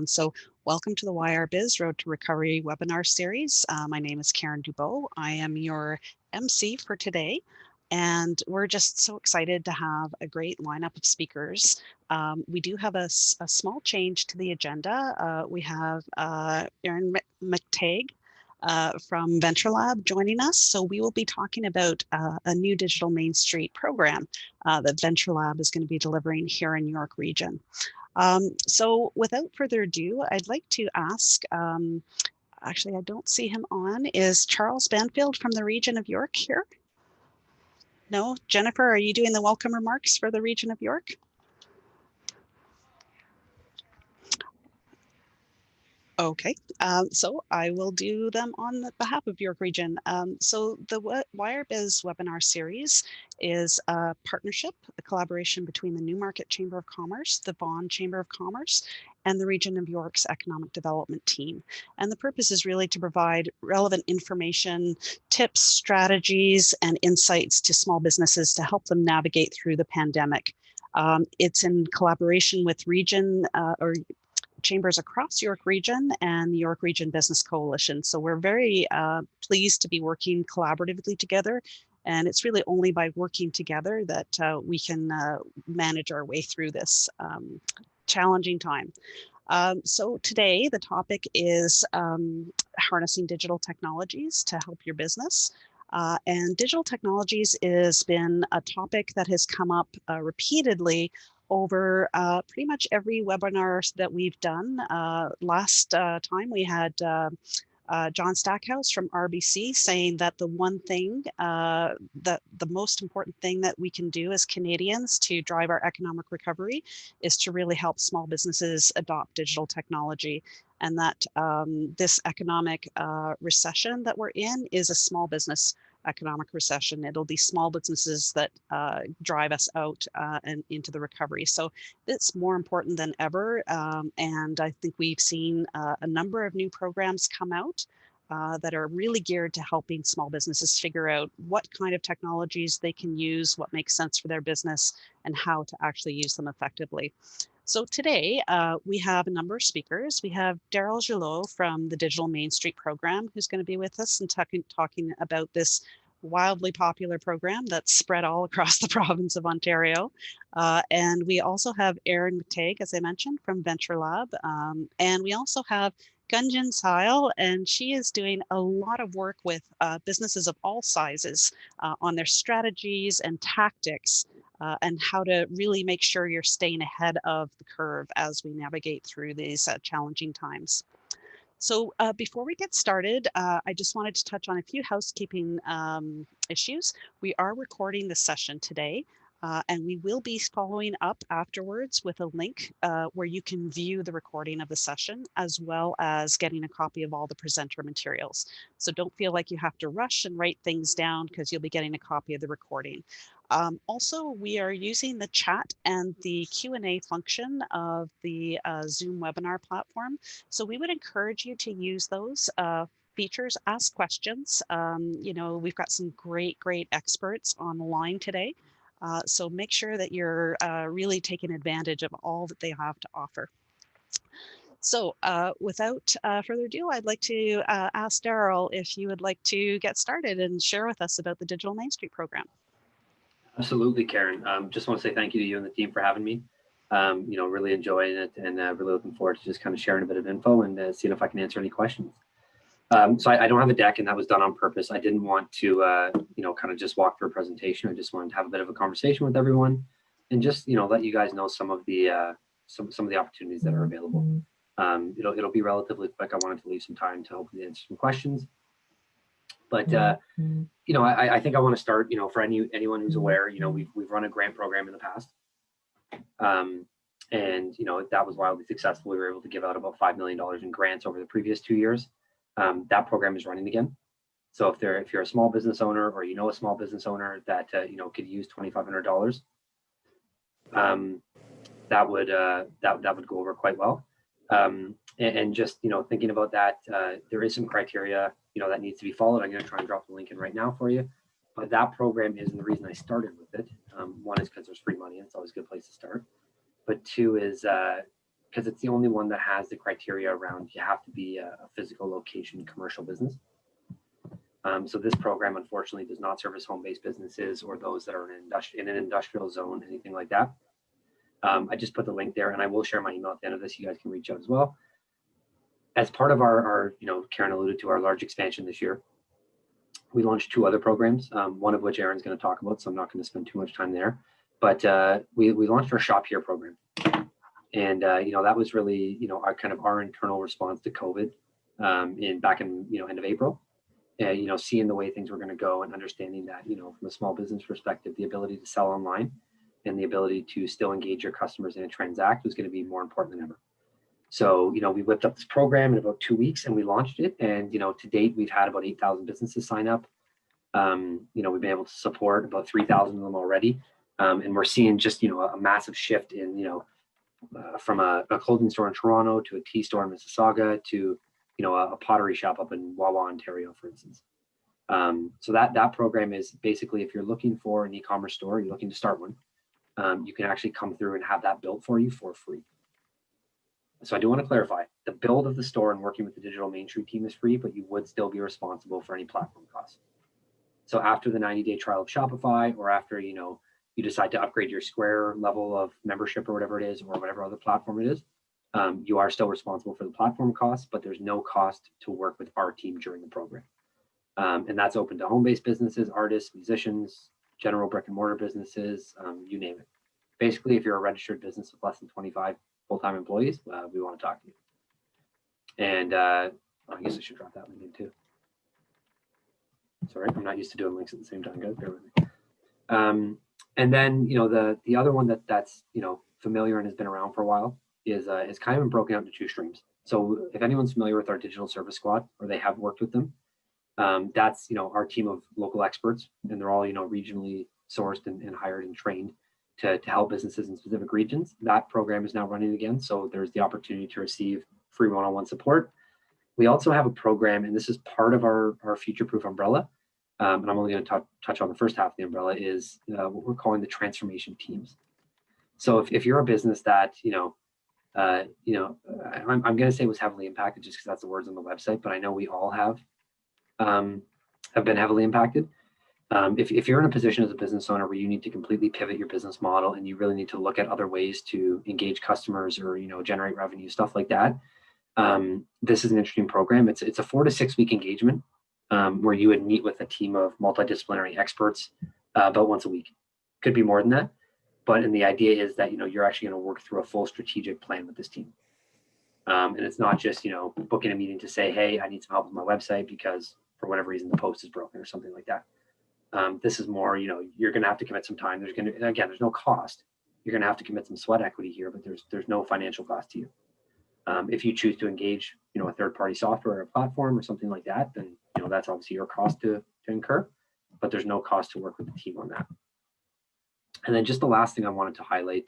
So welcome to the YRBiz Road to Recovery webinar series. My name is Karen Dubois. I am your MC for today. And we're just so excited to have a great lineup of speakers. We do have a small change to the agenda. We have Aaron McTagg from Venture Lab joining us. So we will be talking about a new digital Main Street program that Venture Lab is going to be delivering here in York Region. So without further ado, I'd like to ask, actually, I don't see him on. Is Charles Banfield from the region of York here? No? Jennifer, are you doing the welcome remarks for the region of York? Okay, so I will do them on behalf of York Region. So the YRBiz webinar series is a partnership, a collaboration between the Newmarket Chamber of Commerce, the Vaughan Chamber of Commerce, and the Region of York's Economic Development Team. And the purpose is really to provide relevant information, tips, strategies, and insights to small businesses to help them navigate through the pandemic. It's in collaboration with region or chambers across York Region and the York Region Business Coalition. So we're very pleased to be working collaboratively together. And it's really only by working together that we can manage our way through this challenging time. So today the topic is harnessing digital technologies to help your business. And digital technologies has been a topic that has come up repeatedly over pretty much every webinar that we've done. Last time we had John Stackhouse from RBC saying that the one thing, that the most important thing that we can do as Canadians to drive our economic recovery is to really help small businesses adopt digital technology. And that this economic recession that we're in is a small business economic recession. It'll be small businesses that drive us out and into the recovery. So it's more important than ever. And I think we've seen a number of new programs come out that are really geared to helping small businesses figure out what kind of technologies they can use, what makes sense for their business, and how to actually use them effectively. So today we have a number of speakers. We have Daryl Gillot from the Digital Main Street program, who's going to be with us and talking about this wildly popular program that's spread all across the province of Ontario. And we also have Aaron McTagg, as I mentioned, from Venture Lab. And we also have Gunjan Sael, and she is doing a lot of work with businesses of all sizes on their strategies and tactics and how to really make sure you're staying ahead of the curve as we navigate through these challenging times. So before we get started, I just wanted to touch on a few housekeeping issues. We are recording this session today, and we will be following up afterwards with a link where you can view the recording of the session, as well as getting a copy of all the presenter materials. So don't feel like you have to rush and write things down, because you'll be getting a copy of the recording. Also, we are using the chat and the Q&A function of the Zoom webinar platform. So we would encourage you to use those features, ask questions. You know, we've got some great experts on the line today. So make sure that you're really taking advantage of all that they have to offer. So without further ado, I'd like to ask Daryl if you would like to get started and share with us about the Digital Main Street program. Absolutely, Karen. Just want to say thank you to you and the team for having me. You know, really enjoying it, and really looking forward to just kind of sharing a bit of info and seeing if I can answer any questions. So I don't have a deck, and that was done on purpose. I didn't want to, you know, kind of just walk through a presentation. I just wanted to have a bit of a conversation with everyone, and just, you know, let you guys know some of the some of the opportunities that are available. It'll be relatively quick. I wanted to leave some time to hopefully answer some questions. But you know, I think I want to start, you know, for anyone who's aware, you know, we've run a grant program in the past, and you know, that was wildly successful. We were able to give out about $5 million in grants over the previous 2 years. That program is running again. So if you're a small business owner, or you know a small business owner that you know could use $2,500, that would go over quite well. And just, you know, thinking about that, there is some criteria, you know, that needs to be followed. I'm going to try and drop the link in right now for you. But that program isn't the reason I started with it. One is because there's free money, and it's always a good place to start. But two is because it's the only one that has the criteria around you have to be a physical location commercial business. So this program, unfortunately, does not service home-based businesses or those that are in an industrial zone, anything like that. I just put the link there, and I will share my email at the end of this. You guys can reach out as well. As part of our Karen alluded to, our large expansion this year, we launched 2 other programs, one of which Aaron's going to talk about, so I'm not going to spend too much time there. But we launched our Shop Here program. And, that was really, our internal response to COVID back in, end of April. Seeing the way things were going to go and understanding that, from a small business perspective, the ability to sell online and the ability to still engage your customers and transact was going to be more important than ever. So, we whipped up this program in about 2 weeks and we launched it. And, to date, we've had about 8,000 businesses sign up. We've been able to support about 3,000 of them already. And we're seeing just, a massive shift in, from a clothing store in Toronto to a tea store in Mississauga to, a pottery shop up in Wawa, Ontario, for instance. So that program is basically, if you're looking for an e-commerce store, you're looking to start one, you can actually come through and have that built for you for free. So I do want to clarify, the build of the store and working with the digital Main Street team is free, but you would still be responsible for any platform costs. So after the 90-day trial of Shopify, or after, you decide to upgrade your Square level of membership or whatever it is, or whatever other platform it is, you are still responsible for the platform costs, but there's no cost to work with our team during the program. And that's open to home-based businesses, artists, musicians, general brick and mortar businesses, you name it. Basically, if you're a registered business with less than 25 full-time employees, we want to talk to you. And I guess I should drop that link in too. Sorry, I'm not used to doing links at the same time, guys. Bear with me. And then, the other one that's familiar and has been around for a while is kind of broken out into 2 streams. So if anyone's familiar with our digital service squad, or they have worked with them, that's our team of local experts, and they're all regionally sourced and hired and trained to help businesses in specific regions. That program is now running again, so there's the opportunity to receive free one-on-one support. We also have a program, and this is part of our future-proof umbrella, and I'm only going to touch on the first half of the umbrella, is what we're calling the transformation teams. So if you're a business that I'm going to say was heavily impacted just because that's the words on the website, but I know we all have been heavily impacted. If you're in a position as a business owner where you need to completely pivot your business model and you really need to look at other ways to engage customers or generate revenue, stuff like that, this is an interesting program. It's a 4 to 6 week engagement where you would meet with a team of multidisciplinary experts about once a week. Could be more than that, but the idea is that you're actually going to work through a full strategic plan with this team. And it's not just booking a meeting to say, hey, I need some help with my website because for whatever reason the post is broken or something like that. This is more, you're going to have to commit some time. There's no cost. You're going to have to commit some sweat equity here, but there's no financial cost to you. If you choose to engage, a third-party software or a platform or something like that, then that's obviously your cost to incur, but there's no cost to work with the team on that. And then just the last thing I wanted to highlight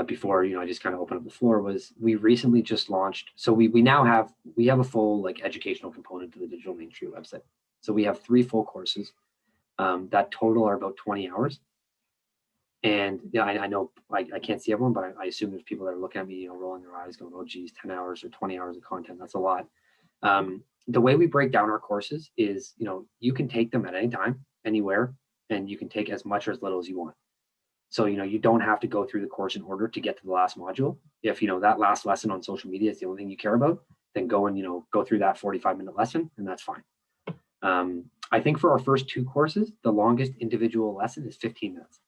before I just kind of open up the floor was we recently just launched. So we have a full educational component to the digital Main Street website. So we have 3 full courses that total are about 20 hours. And yeah, I know I can't see everyone, but I assume there's people that are looking at me, rolling their eyes going, oh geez, 10 hours or 20 hours of content, that's a lot. The way we break down our courses is, you can take them at any time, anywhere, and you can take as much or as little as you want. So, you don't have to go through the course in order to get to the last module. If, that last lesson on social media is the only thing you care about, then go and, go through that 45-minute lesson, and that's fine. I think for our first 2 courses, the longest individual lesson is 15 minutes.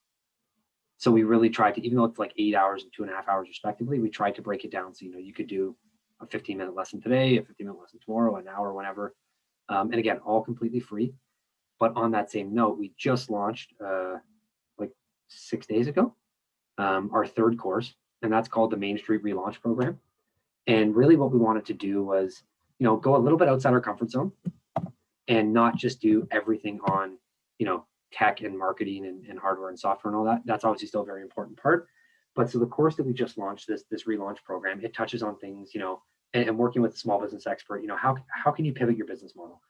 So we really tried to, even though it's 8 hours and 2.5 hours respectively, we tried to break it down. So, you could do a 15-minute lesson today, a 15-minute lesson tomorrow, an hour, whenever. And again, all completely free. But on that same note, we just launched 6 days ago, our 3rd course, and that's called the Main Street Relaunch Program. And really what we wanted to do was, go a little bit outside our comfort zone and not just do everything on, tech and marketing and hardware and software and all that. That's obviously still a very important part. But so the course that we just launched, this relaunch program, it touches on things, and working with a small business expert, how can you pivot your business model?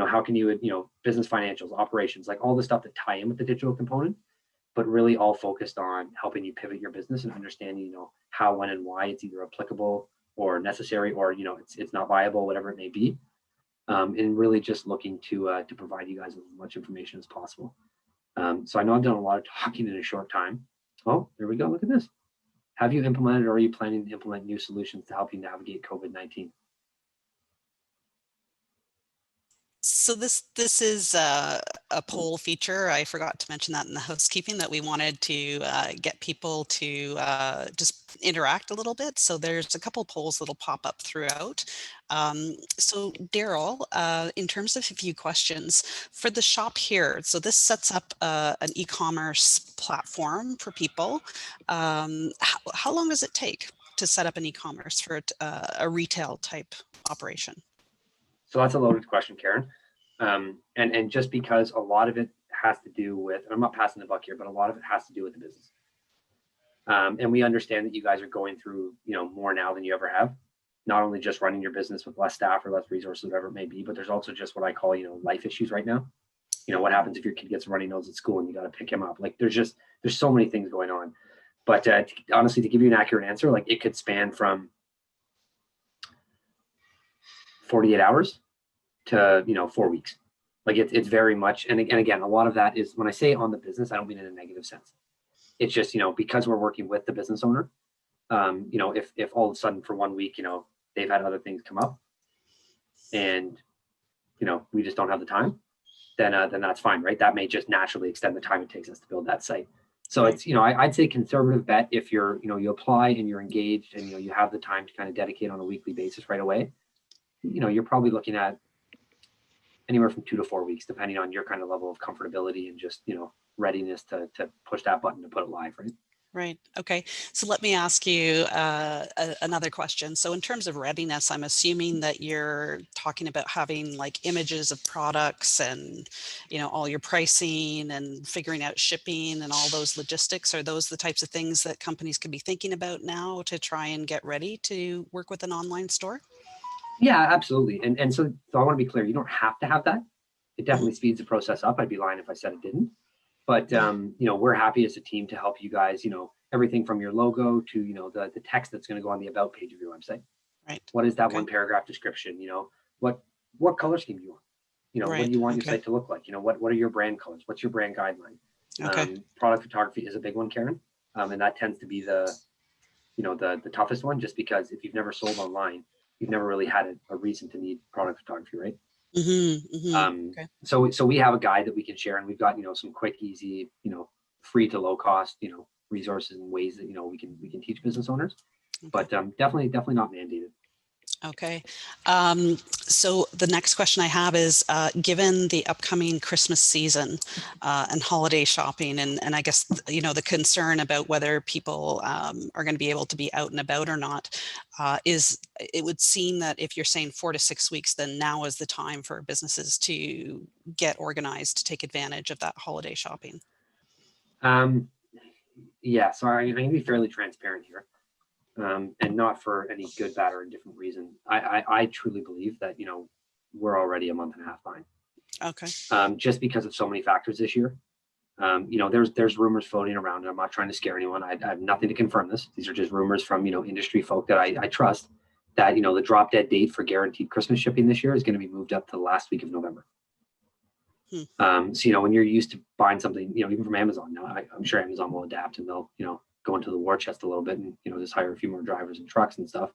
How can you, business financials, operations, all the stuff that tie in with the digital component. but really all focused on helping you pivot your business and understanding, you know, how, when, and why it's either applicable or necessary, or, you know, it's not viable, whatever it may be. And really just looking to provide you guys as much information as possible. So I know I've done a lot of talking in a short time. Oh, there we go. Look at this. Have you implemented, or are you planning to implement new solutions to help you navigate COVID-19? So this is a poll feature. I forgot to mention that in the housekeeping, that we wanted to get people to just interact a little bit. So there's a couple polls that'll pop up throughout. So Daryl, in terms of a few questions for the shop here, so this sets up an e-commerce platform for people. How long does it take to set up an e-commerce for a retail type operation? So that's a loaded question, Karen. And just because a lot of it has to do with, and I'm not passing the buck here, but a lot of it has to do with the business. And we understand that you guys are going through, you know, more now than you ever have. Not only just running your business with less staff or less resources, whatever it may be, but there's also just what I call, you know, life issues right now. You know, what happens if your kid gets a runny nose at school and you got to pick him up? Like, there's so many things going on. But honestly, to give you an accurate answer, like, it could span from 48 hours to, you know, 4 weeks. Like, it's very much, and again, a lot of that is, when I say on the business, I don't mean in a negative sense. It's just, you know, because we're working with the business owner, you know, if all of a sudden for 1 week, you know, they've had other things come up and, you know, we just don't have the time, then that's fine, right? That may just naturally extend the time it takes us to build that site. So it's, you know, I'd say conservative bet if you're, you know, you apply and you're engaged and, you know, you have the time to kind of dedicate on a weekly basis right away, you know, you're probably looking at anywhere from 2 to 4 weeks, depending on your kind of level of comfortability and just, you know, readiness to push that button to put it live, right? Right. Okay. So let me ask you another question. So in terms of readiness, I'm assuming that you're talking about having like images of products and, you know, all your pricing and figuring out shipping and all those logistics. Are those the types of things that companies could be thinking about now to try and get ready to work with an online store? Yeah, absolutely. And so I want to be clear, you don't have to have that. It definitely speeds the process up. I'd be lying if I said it didn't. But you know, we're happy as a team to help you guys, you know, everything from your logo to, you know, the text that's going to go on the about page of your website. Right. What is that Okay. one paragraph description? You know, what color scheme do you want? You know, what do you want your site to look like? You know, what are your brand colors? What's your brand guideline? Okay. Product photography is a big one, Karen. And that tends to be the, you know, the toughest one, just because if you've never sold online, you've never really had a reason to need product photography, right? Okay. So we have a guide that we can share, and we've got, you know, some quick, easy, you know, free to low cost, you know, resources and ways that, you know, we can teach business owners, but definitely not mandated. Okay. So the next question I have is, given the upcoming Christmas season and holiday shopping, and I guess, you know, the concern about whether people are going to be able to be out and about or not, it would seem that if you're saying 4 to 6 weeks, then now is the time for businesses to get organized to take advantage of that holiday shopping. Yeah, so I'm going to be fairly transparent here. And not for any good, bad, or indifferent reason. I truly believe that, you know, we're already a month and a half behind. Okay. Just because of so many factors this year. You know, there's rumors floating around, and I'm not trying to scare anyone. I have nothing to confirm this. These are just rumors from, you know, industry folk that I trust, that, you know, the drop dead date for guaranteed Christmas shipping this year is going to be moved up to the last week of November. So, you know, when you're used to buying something, you know, even from Amazon now, I'm sure Amazon will adapt and they'll, you know, go into the war chest a little bit and, you know, just hire a few more drivers and trucks and stuff.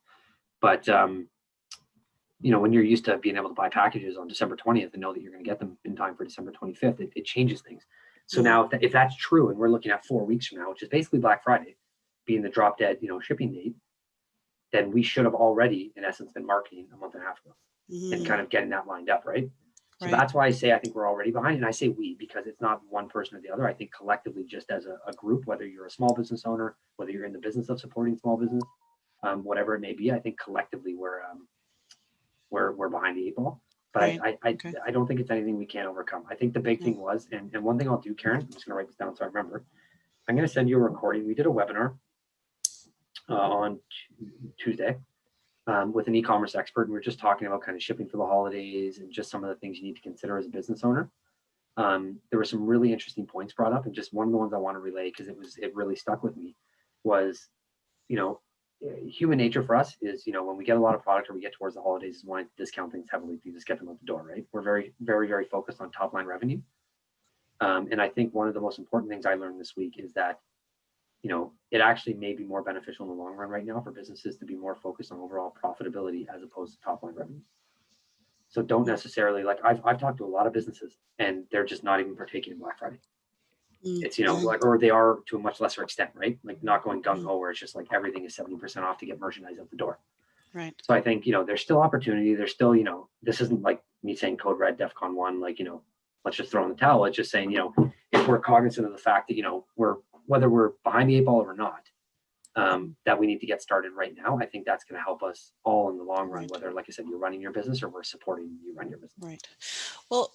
But, you know, when you're used to being able to buy packages on December 20th and know that you're going to get them in time for December 25th, it changes things. So now if that's true, and we're looking at 4 weeks from now, which is basically Black Friday being the drop dead, you know, shipping date, then we should have already, in essence, been marketing a month and a half ago and kind of getting that lined up, right? So that's why I say I think we're already behind. And I say we, because it's not one person or the other. I think collectively, just as a group, whether you're a small business owner, whether you're in the business of supporting small business, whatever it may be, I think collectively we're behind the 8 ball. But I don't think it's anything we can't overcome. I think the big thing was, and one thing I'll do, Karen, I'm just going to write this down so I remember. I'm going to send you a recording. We did a webinar on Tuesday. With an e-commerce expert, and we're just talking about kind of shipping for the holidays and just some of the things you need to consider as a business owner. there were some really interesting points brought up, and just one of the ones I want to relay because it really stuck with me was, you know, human nature for us is, you know, when we get a lot of product or we get towards the holidays, is wanting to discount things heavily to just get them out the door, right? We're very, very, very focused on top line revenue. And I think one of the most important things I learned this week is that, you know, it actually may be more beneficial in the long run right now for businesses to be more focused on overall profitability as opposed to top line revenue. So don't necessarily, like, I've talked to a lot of businesses and they're just not even partaking in Black Friday. It's, you know, like, or they are to a much lesser extent, right? Like not going gung ho where it's just like everything is 70% off to get merchandise out the door. Right. So I think, you know, there's still opportunity. There's still, you know, this isn't like me saying code red, DEFCON 1, like, you know, let's just throw in the towel. It's just saying, you know, if we're cognizant of the fact that, you know, whether we're behind the 8 ball or not, that we need to get started right now. I think that's going to help us all in the long run, whether, like I said, you're running your business or we're supporting you run your business. Right. Well,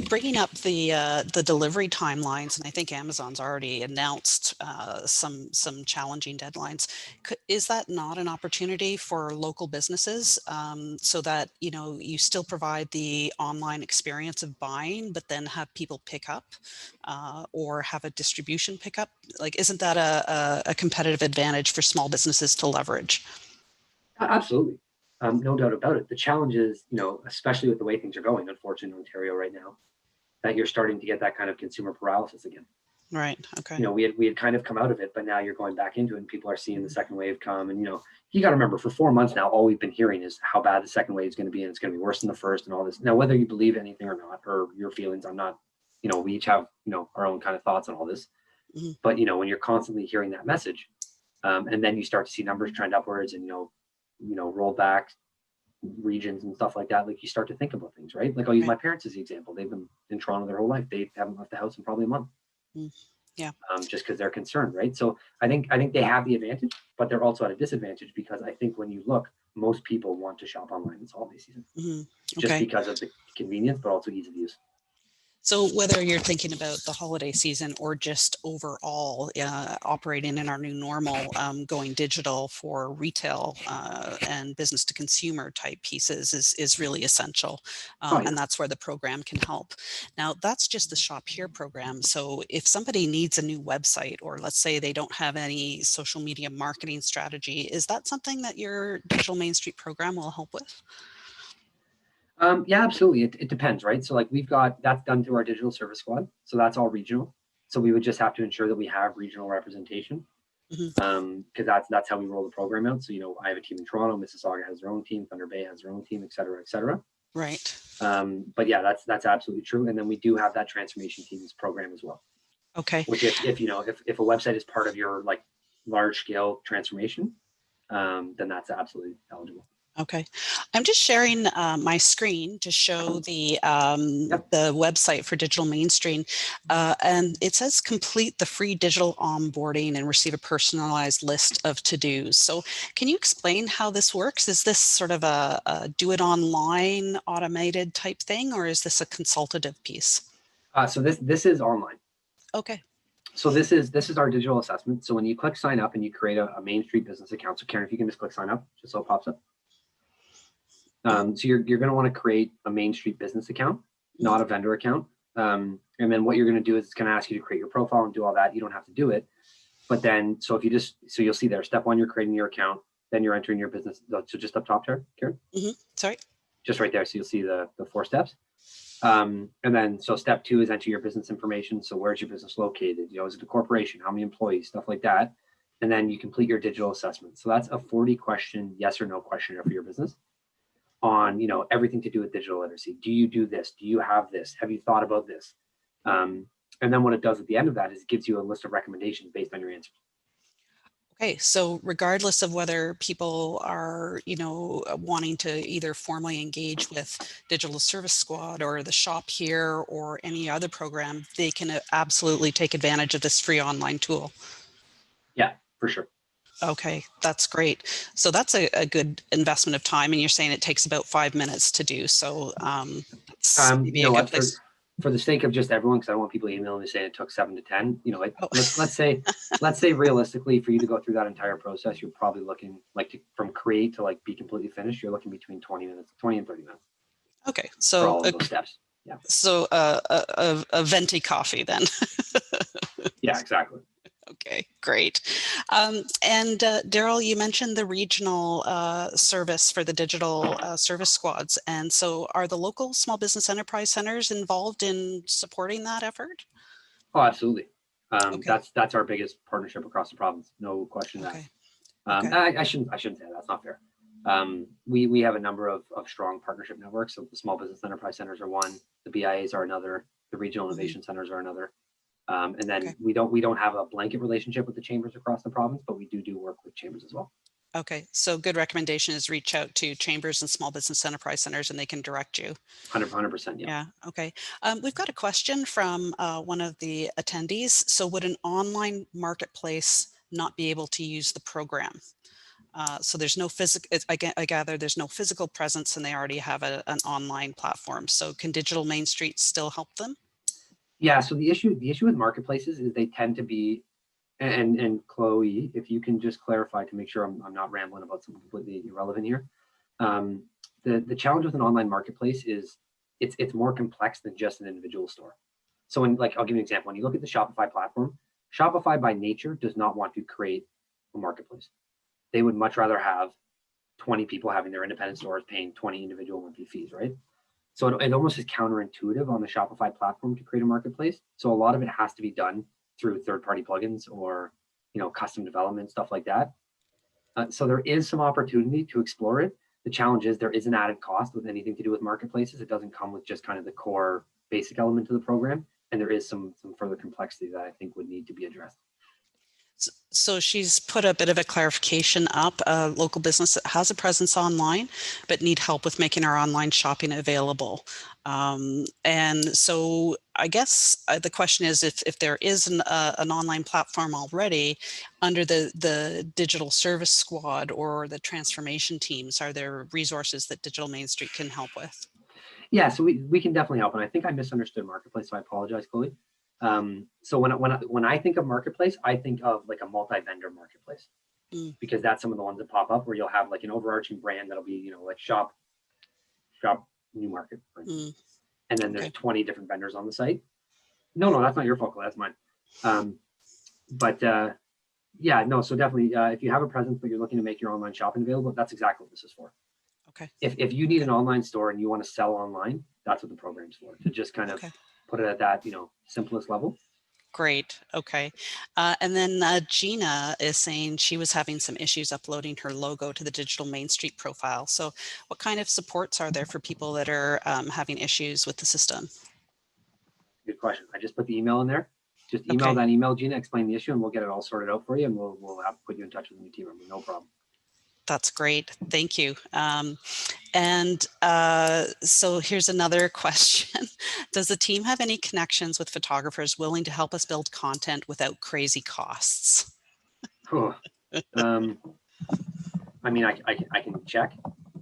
bringing up the delivery timelines, and I think Amazon's already announced some challenging deadlines. Is that not an opportunity for local businesses, so that, you know, you still provide the online experience of buying, but then have people pick up, or have a distribution pickup? Like, isn't that a competitive advantage for small businesses to leverage? Absolutely. No doubt about it. The challenge is, you know, especially with the way things are going, unfortunately, in Ontario right now, that you're starting to get that kind of consumer paralysis again. Right. Okay. You know, we had kind of come out of it, but now you're going back into it and people are seeing the second wave come. And, you know, you got to remember, for 4 months now, all we've been hearing is how bad the second wave is going to be, and it's going to be worse than the first and all this. Now, whether you believe anything or not, or your feelings, I'm not, you know, we each have, you know, our own kind of thoughts on all this. But, you know, when you're constantly hearing that message, and then you start to see numbers trend upwards and, you know, roll back regions and stuff like that, like you start to think about things, right? Like I'll use my parents as the example. They've been in Toronto their whole life. They haven't left the house in probably a month. Yeah. Just because they're concerned, right? So I think they have the advantage, but they're also at a disadvantage because I think when you look, most people want to shop online this holiday season, just because of the convenience, but also ease of use. So whether you're thinking about the holiday season or just overall operating in our new normal, going digital for retail and business to consumer type pieces is really essential. And that's where the program can help. Now, that's just the Shop Here program. So if somebody needs a new website, or let's say they don't have any social media marketing strategy, is that something that your Digital Main Street program will help with? Yeah, absolutely. It depends, right? So like that's done through our digital service squad. So that's all regional. So we would just have to ensure that we have regional representation, because that's how we roll the program out. So, you know, I have a team in Toronto, Mississauga has their own team, Thunder Bay has their own team, et cetera, et cetera. Right. But yeah, that's absolutely true. And then we do have that transformation teams program as well. Okay. Which if you know, if a website is part of your like large scale transformation, then that's absolutely eligible. Okay, I'm just sharing my screen to show the website for Digital Main Street, and it says complete the free digital onboarding and receive a personalized list of to-dos. So can you explain how this works? Is this sort of a do it online automated type thing, or is this a consultative piece? So this is online. Okay. So this is our digital assessment. So when you click sign up and you create a Main Street business account, so Karen, if you can just click sign up, just so it pops up. So you're going to want to create a Main Street business account, not a vendor account. And then what you're going to do is it's going to ask you to create your profile and do all that. You don't have to do it. But then, so you'll see there, step 1, you're creating your account, then you're entering your business. So just up top there, Karen. Sorry. Just right there. So you'll see the 4 steps. And then, so step 2 is enter your business information. So where's your business located? You know, is it a corporation? How many employees? Stuff like that. And then you complete your digital assessment. So that's a 40-question yes or no questionnaire for your business on, you know, everything to do with digital literacy. Do you do this? Do you have this? Have you thought about this? And then what it does at the end of that is it gives you a list of recommendations based on your answers. Okay, so regardless of whether people are, you know, wanting to either formally engage with Digital Service Squad or the Shop Here or any other program, they can absolutely take advantage of this free online tool. Yeah, for sure. Okay, that's great. So that's a good investment of time, and you're saying it takes about 5 minutes to do. So you know what, for the sake of just everyone, because I don't want people emailing me saying it took 7 to 10. You know, let's say realistically, for you to go through that entire process, you're probably looking from create to like be completely finished. You're looking between 20 and 30 minutes. Okay, so for all of those steps. Yeah. So a venti coffee then. Yeah, exactly. Okay, great. And Daryl, you mentioned the regional service for the digital service squads. And so are the local small business enterprise centers involved in supporting that effort? Oh, absolutely. Okay, That's our biggest partnership across the province. No question okay, that. okay, I shouldn't say that. That's not fair. We have a number of strong partnership networks. So the small business enterprise centers are one, the BIAs are another, the regional innovation centers are another. And then okay. we don't have a blanket relationship with the chambers across the province, but we do work with chambers as well. Okay, so good recommendation is reach out to chambers and small business enterprise centers and they can direct you. 100%. Yeah. Yeah, okay. We've got a question from one of the attendees. So would an online marketplace not be able to use the program? So there's no physical, I gather there's no physical presence and they already have an online platform. So can Digital Main Street still help them? Yeah. So the issue with marketplaces is they tend to be, and Chloe, if you can just clarify to make sure I'm not rambling about something completely irrelevant here. The challenge with an online marketplace is it's more complex than just an individual store. So I'll give you an example. When you look at the Shopify platform, Shopify by nature does not want to create a marketplace. They would much rather have 20 people having their independent stores paying 20 individual monthly fees, right? So it almost is counterintuitive on the Shopify platform to create a marketplace. So a lot of it has to be done through third-party plugins or custom development, stuff like that. So there is some opportunity to explore it. The challenge is there is an added cost with anything to do with marketplaces. It doesn't come with just kind of the core basic element of the program, and there is some further complexity that I think would need to be addressed. So she's put a bit of a clarification up, a local business that has a presence online, but need help with making our online shopping available. And so I guess the question is if there is an online platform already under the digital service squad or the transformation teams, are there resources that Digital Main Street can help with? Yeah, so we can definitely help. And I think I misunderstood marketplace, so I apologize, Chloe. So when I think of marketplace, I think of like a multi-vendor marketplace, because that's some of the ones that pop up where you'll have like an overarching brand that'll be like shop Newmarket, for instance. And then there's 20 different vendors on the site. No, that's not your fault, Chloe, that's mine. Yeah, no, so definitely if you have a presence but you're looking to make your online shopping available, that's exactly what this is for. Okay. If you need an online store and you want to sell online, that's what the program's for, to just kind of put it at that simplest level. Great. Okay. And then Gina is saying she was having some issues uploading her logo to the Digital Main Street profile. So what kind of supports are there for people that are having issues with the system? Good question. I just put the email in there. Just email that email, Gina, explain the issue, and we'll get it all sorted out for you, and we'll have put you in touch with the new team member. No problem. That's great. Thank you. So here's another question. Does the team have any connections with photographers willing to help us build content without crazy costs? Oh, I mean, I can check.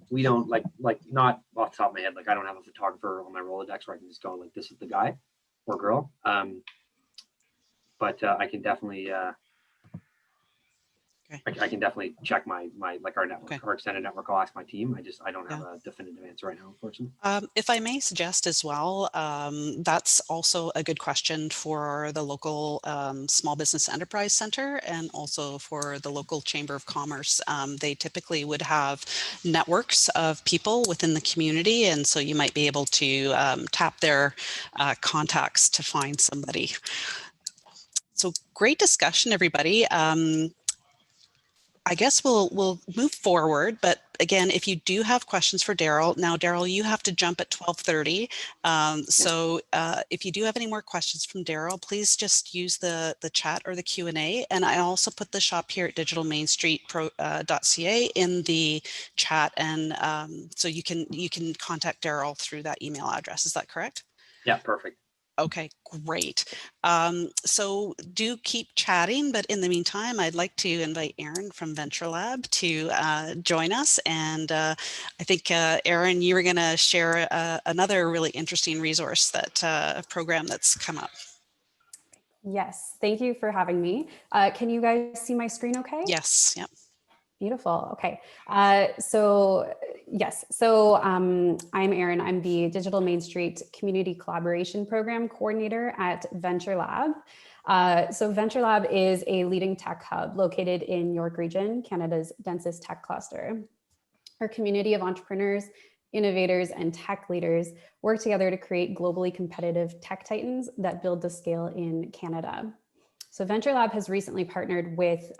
We don't like not off the top of my head. Like I don't have a photographer on my Rolodex where I can just go like, this is the guy or girl. But I can definitely I can definitely check my like our network, our extended network. I'll ask my team. I don't have a definitive answer right now, unfortunately. If I may suggest as well, that's also a good question for the local Small Business Enterprise Center and also for the local Chamber of Commerce. They typically would have networks of people within the community, and so you might be able to tap their contacts to find somebody. So great discussion, everybody. I guess we'll move forward, but again, if you do have questions for Daryl, now Daryl, you have to jump at 12:30. So if you do have any more questions from Daryl, please just use the chat or the Q&A. And I also put the shop here at digitalmainstreet.ca in the chat, and so you can contact Daryl through that email address. Is that correct? Yeah, perfect. Okay, great. So do keep chatting, but in the meantime, I'd like to invite Aaron from Venture Lab to join us. And I think, Aaron, you were going to share another really interesting resource, that a program that's come up. Yes, thank you for having me. Can you guys see my screen okay? Yes, yep. Beautiful. Okay. So yes. So I'm Erin. I'm the Digital Main Street Community Collaboration Program Coordinator at Venture Lab. So Venture Lab is a leading tech hub located in York Region, Canada's densest tech cluster. Our community of entrepreneurs, innovators, and tech leaders work together to create globally competitive tech titans that build to scale in Canada. So Venture Lab has recently partnered with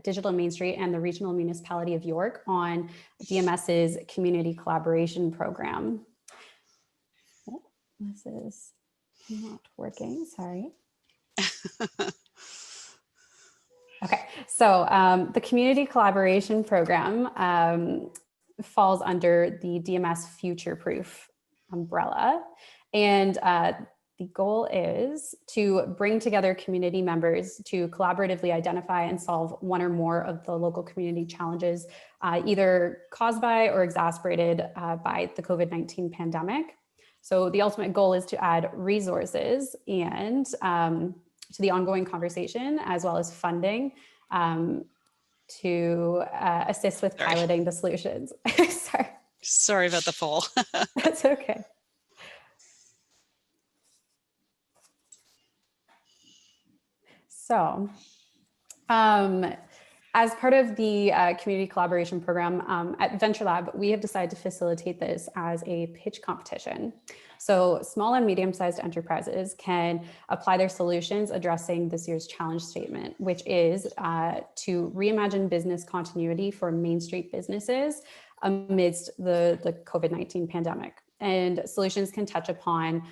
Digital Main Street and the Regional Municipality of York on DMS's Community Collaboration Program. Oh, this is not working, sorry. Okay, so the Community Collaboration Program falls under the DMS Future Proof umbrella. And the goal is to bring together community members to collaboratively identify and solve one or more of the local community challenges, either caused by or exacerbated by the COVID-19 pandemic. So the ultimate goal is to add resources and to the ongoing conversation, as well as funding to assist with piloting the solutions. Sorry about the poll. That's okay. So, as part of the community collaboration program at Venture Lab, we have decided to facilitate this as a pitch competition. So small and medium-sized enterprises can apply their solutions addressing this year's challenge statement, which is to reimagine business continuity for Main Street businesses amidst the COVID-19 pandemic. And solutions can touch upon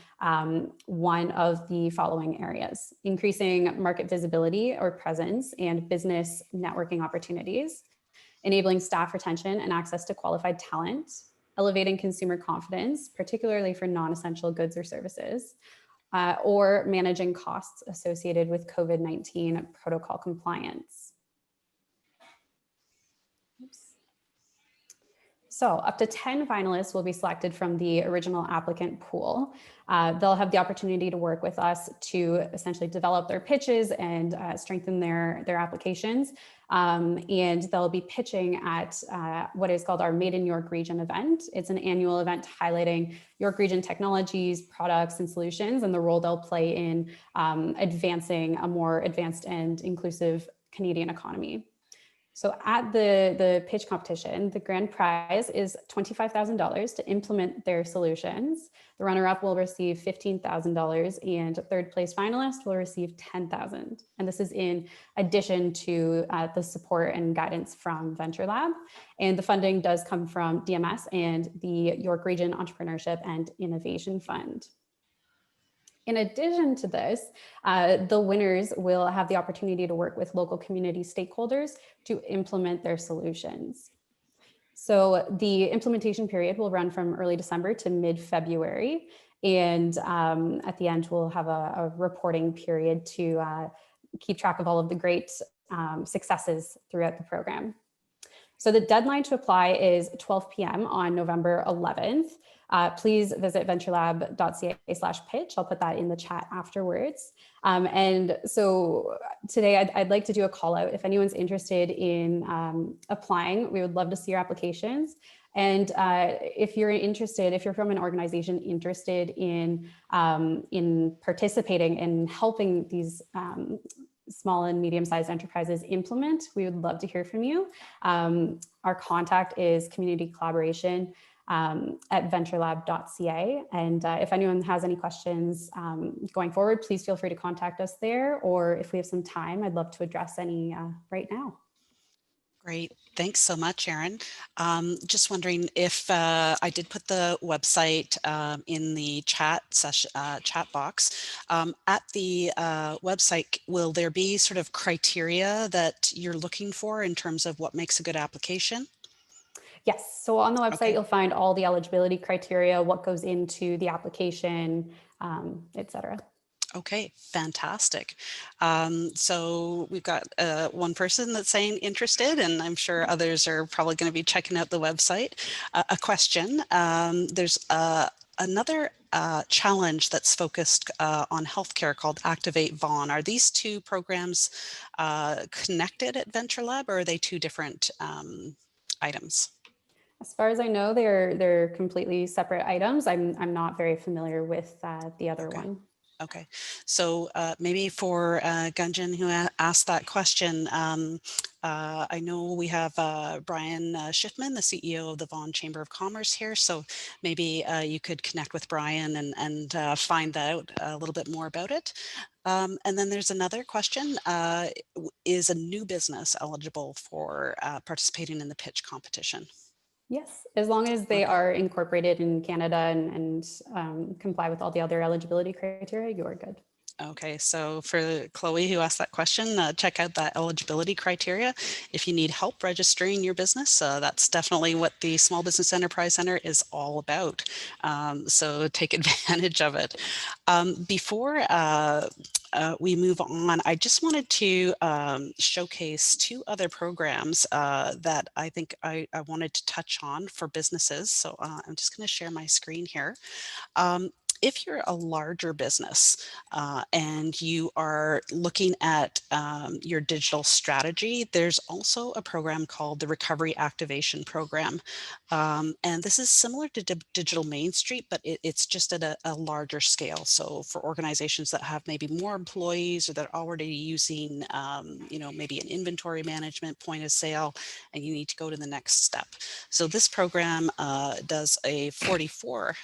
one of the following areas: increasing market visibility or presence and business networking opportunities, enabling staff retention and access to qualified talent, elevating consumer confidence, particularly for non-essential goods or services, or managing costs associated with COVID-19 protocol compliance. Oops. So up to 10 finalists will be selected from the original applicant pool. They'll have the opportunity to work with us to essentially develop their pitches and strengthen their applications. And they'll be pitching at what is called our Made in York Region event. It's an annual event highlighting York Region technologies, products, and solutions, and the role they'll play in advancing a more advanced and inclusive Canadian economy. So at the pitch competition, the grand prize is $25,000 to implement their solutions. The runner-up will receive $15,000 and third place finalist will receive $10,000. And this is in addition to the support and guidance from Venture Lab. And the funding does come from DMS and the York Region Entrepreneurship and Innovation Fund. In addition to this, the winners will have the opportunity to work with local community stakeholders to implement their solutions. So the implementation period will run from early December to mid-February. And at the end, we'll have a reporting period to keep track of all of the great successes throughout the program. So the deadline to apply is 12 p.m. on November 11th. Please visit venturelab.ca/pitch. I'll put that in the chat afterwards. And so today I'd like to do a call out. If anyone's interested in applying, we would love to see your applications. And if you're interested, if you're from an organization interested in participating in helping these small and medium-sized enterprises implement, we would love to hear from you. Our contact is community collaboration at venturelab.ca. And if anyone has any questions going forward, please feel free to contact us there. Or if we have some time, I'd love to address any right now. Great. Thanks so much, Erin. Just wondering if I did put the website in the chat box. At the website, will there be sort of criteria that you're looking for in terms of what makes a good application? Yes. So on the website, You'll find all the eligibility criteria, what goes into the application, et cetera. Okay, fantastic. So we've got one person that's saying interested, and I'm sure others are probably going to be checking out the website. A question, there's a another challenge that's focused on healthcare called Activate Vaughan. Are these two programs connected at Venture Lab, or are they two different items? As far as I know, they're completely separate items. I'm not very familiar with the other one. Okay, so maybe for Gunjan, who asked that question, I know we have Brian Schiffman, the CEO of the Vaughan Chamber of Commerce here, so maybe you could connect with Brian and find out a little bit more about it. And then there's another question, is a new business eligible for participating in the pitch competition? Yes, as long as they are incorporated in Canada and comply with all the other eligibility criteria, you are good. Okay, so for Chloe, who asked that question, check out that eligibility criteria. If you need help registering your business, that's definitely what the Small Business Enterprise Center is all about. So take advantage of it. Before we move on, I just wanted to showcase two other programs that I think I wanted to touch on for businesses. So I'm just going to share my screen here. If you're a larger business and you are looking at your digital strategy, there's also a program called the Recovery Activation Program. And this is similar to Digital Main Street, but it's just at a larger scale. So for organizations that have maybe more employees or that are already using, maybe an inventory management point of sale, and you need to go to the next step. So this program does a 44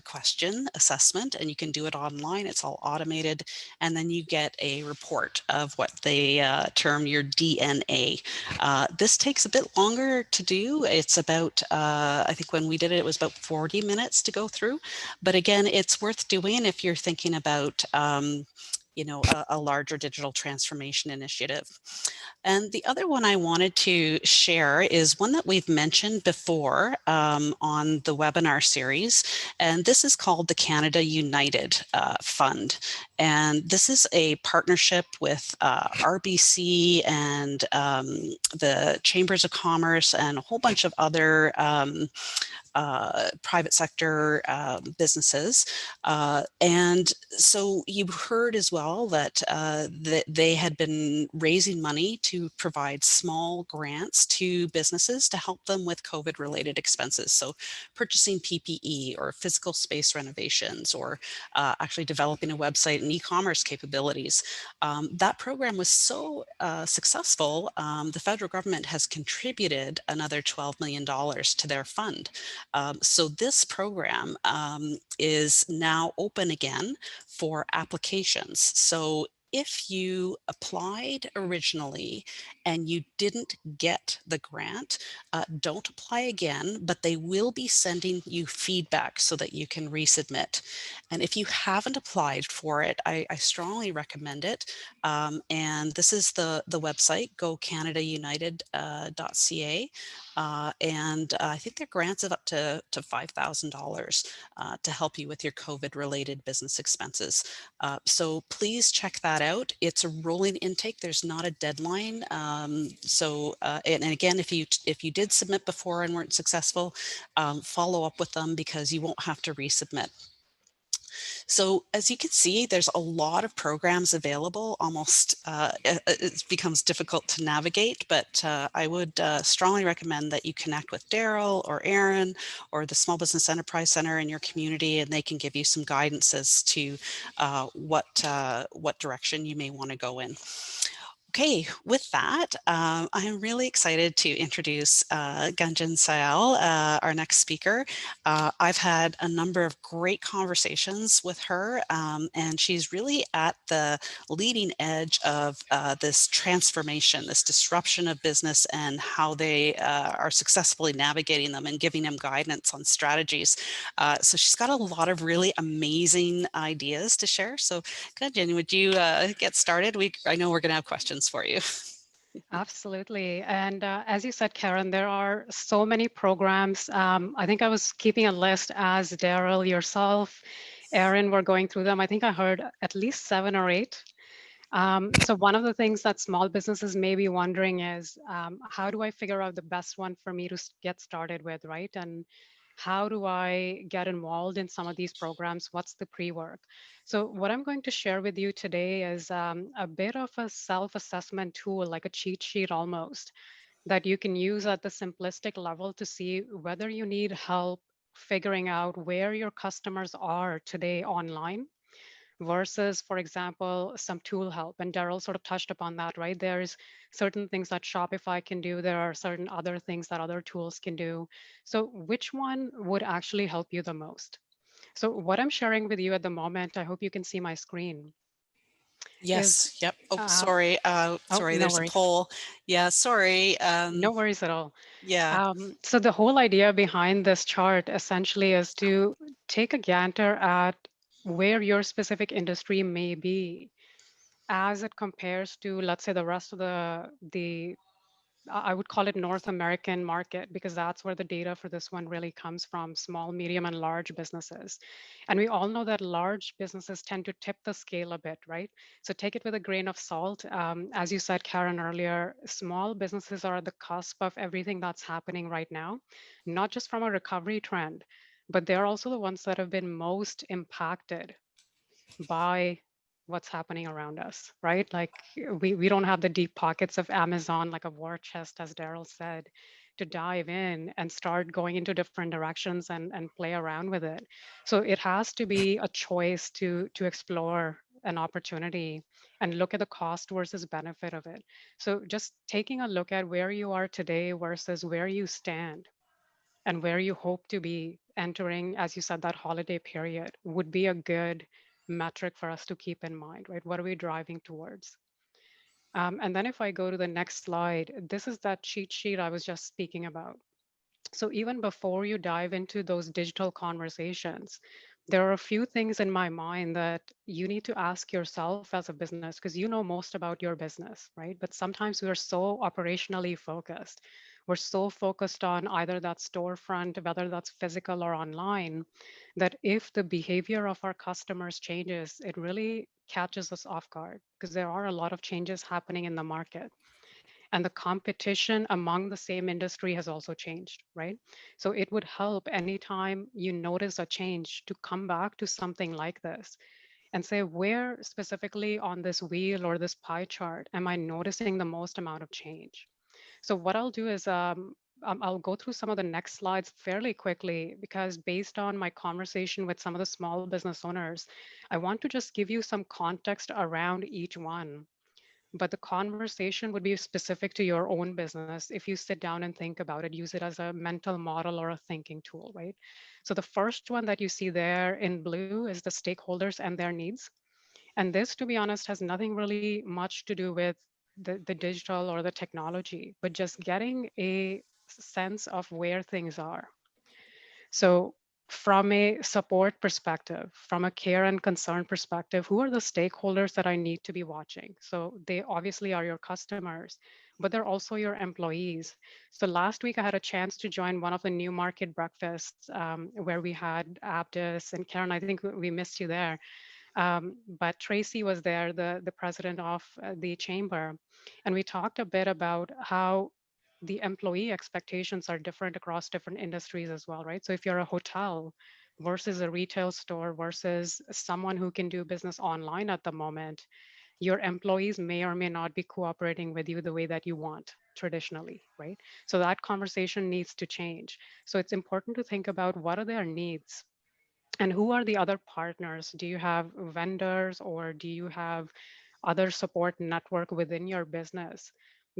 question assessment, and you can do it online. It's all automated, and then you get a report of what they term your DNA. This takes a bit longer to do. It's about, I think when we did it, it was about 40 minutes to go through. But again, it's worth doing if you're thinking about a larger digital transformation initiative. And the other one I wanted to share is one that we've mentioned before on the webinar series, and this is called the Canada United Fund. And this is a partnership with RBC and the Chambers of Commerce and a whole bunch of other private sector businesses. And so you heard as well that they had been raising money to provide small grants to businesses to help them with COVID-related expenses. So purchasing PPE or physical space renovations, or actually developing a website and e-commerce capabilities. That program was so successful, the federal government has contributed another $12 million to their fund. So this program is now open again for applications. So if you applied originally and you didn't get the grant, don't apply again, but they will be sending you feedback so that you can resubmit. And if you haven't applied for it, I strongly recommend it. And this is the website, gocanadaunited.ca. And I think their grants of up to $5,000 to help you with your COVID-related business expenses. So please check that out. It's a rolling intake. There's not a deadline. And again, if you did submit before and weren't successful, follow up with them because you won't have to resubmit. So as you can see, there's a lot of programs available. Almost it becomes difficult to navigate, but I would strongly recommend that you connect with Daryl or Aaron or the Small Business Enterprise Center in your community, and they can give you some guidance as to what direction you may want to go in. Okay, with that, I'm really excited to introduce Gunjan Sael, our next speaker. I've had a number of great conversations with her, and she's really at the leading edge of this transformation, this disruption of business, and how they are successfully navigating them and giving them guidance on strategies. So she's got a lot of really amazing ideas to share. So Gunjan, would you get started? I know we're going to have questions for you. Absolutely. And as you said, Karen, there are so many programs. I think I was keeping a list as Daryl, yourself, Aaron were going through them. I think I heard at least 7 or 8. So one of the things that small businesses may be wondering is, how do I figure out the best one for me to get started with, right? And How do I get involved in some of these programs? What's the pre-work? So what I'm going to share with you today is a bit of a self-assessment tool, like a cheat sheet almost, that you can use at the simplistic level to see whether you need help figuring out where your customers are today online versus, for example, some tool help. And Daryl sort of touched upon that, right? There's certain things that Shopify can do. There are certain other things that other tools can do. So which one would actually help you the most? So what I'm sharing with you at the moment, I hope you can see my screen, is, Yes. Yep. Oh, uh, sorry. oh, Sorry. no There's a worries. poll. Yeah. Sorry. No worries at all. Yeah. So the whole idea behind this chart essentially is to take a gander at where your specific industry may be as it compares to, let's say, the rest of the I would call it North American market, because that's where the data for this one really comes from: small, medium, and large businesses. And we all know that large businesses tend to tip the scale a bit, right? So take it with a grain of salt. As you said, Karen, earlier, small businesses are at the cusp of everything that's happening right now, not just from a recovery trend, but they're also the ones that have been most impacted by what's happening around us, right? Like we don't have the deep pockets of Amazon, like a war chest, as Daryl said, to dive in and start going into different directions and play around with it. So it has to be a choice to explore an opportunity and look at the cost versus benefit of it. So just taking a look at where you are today versus where you stand and where you hope to be entering, as you said, that holiday period would be a good metric for us to keep in mind, right? What are we driving towards? And then if I go to the next slide, this is that cheat sheet I was just speaking about. So even before you dive into those digital conversations, there are a few things in my mind that you need to ask yourself as a business, because you know most about your business, right? But sometimes we are so operationally focused. We're so focused on either that storefront, whether that's physical or online, that if the behavior of our customers changes, it really catches us off guard, because there are a lot of changes happening in the market, and the competition among the same industry has also changed, right? So it would help anytime you notice a change to come back to something like this and say, where specifically on this wheel or this pie chart am I noticing the most amount of change? So what I'll do is I'll go through some of the next slides fairly quickly, because based on my conversation with some of the small business owners, I want to just give you some context around each one, but the conversation would be specific to your own business. If you sit down and think about it, use it as a mental model or a thinking tool, right? So the first one that you see there in blue is the stakeholders and their needs. And this, to be honest, has nothing really much to do with the digital or the technology, but just getting a sense of where things are. So from a support perspective, from a care and concern perspective, who are the stakeholders that I need to be watching? So they obviously are your customers, but they're also your employees. So last week I had a chance to join one of the new market breakfasts where we had Abdus and Karen. I think we missed you there. But Tracy was there, the president of the chamber, and we talked a bit about how the employee expectations are different across different industries as well, right? So if you're a hotel versus a retail store versus someone who can do business online at the moment, your employees may or may not be cooperating with you the way that you want traditionally, right? So that conversation needs to change. So it's important to think about what are their needs and who are the other partners. Do you have vendors, or do you have other support network within your business